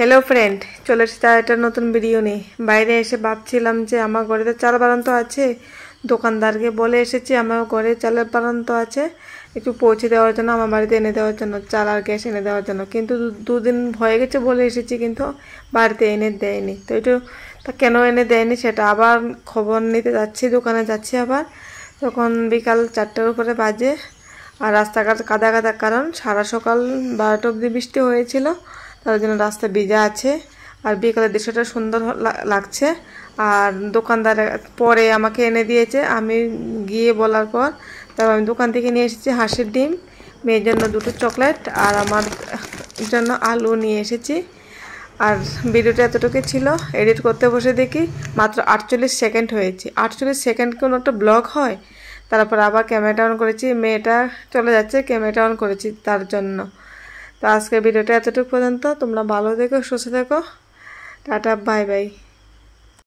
Hello friend, চলে এসেছি আর একটা নতুন ভিডিও নিয়ে। বাইরে এসে ভাবছিলাম যে আমার ঘরে তো চাল বানান তো আছে, দোকানদারকে বলে এসেছি আমার ঘরে চালের বানান তো আছে, একটু পৌঁছে দেওয়ার জন্য, আমার বাড়িতে এনে দেওয়ার জন্য, চাল আর গ্যাস এনে দেওয়ার জন্য। কিন্তু দুদিন হয়ে গেছে বলে এসেছি, কিন্তু বাড়িতে এনে দেয়নি। তো একটু তা কেন এনে দেয়নি সেটা আবার খবর নিতে যাচ্ছি, দোকানে যাচ্ছি আবার। তখন বিকাল 4টার উপরে বাজে, আর রাস্তাঘাট কাদা কাদা, কারণ সারা সকাল 12টা অবধি বৃষ্টি হয়েছিল, তার জন্য রাস্তা ভিজা আছে। আর বিকালের দৃশ্যটা সুন্দর লাগছে। আর দোকানদার পরে আমাকে এনে দিয়েছে, আমি গিয়ে বলার পর তারপর আমি দোকান থেকে নিয়ে এসেছি হাঁসের ডিম, মেয়ের জন্য 2টো চকলেট, আর আমার জন্য আলু নিয়ে এসেছি। আর ভিডিওটা এতটুকু ছিল, এডিট করতে বসে দেখি মাত্র 48 সেকেন্ড হয়েছে। 48 সেকেন্ড কোনো একটা ব্লগ হয়? তারপর আবার ক্যামেরাটা অন করেছি, মেয়েটা চলে যাচ্ছে, ক্যামেরাটা অন করেছি তার জন্য। তো আজকের ভিডিওটা এতটুকু পর্যন্ত। তোমরা ভালো থেকো, সুস্থ থেকো, টাটা, বাই বাই।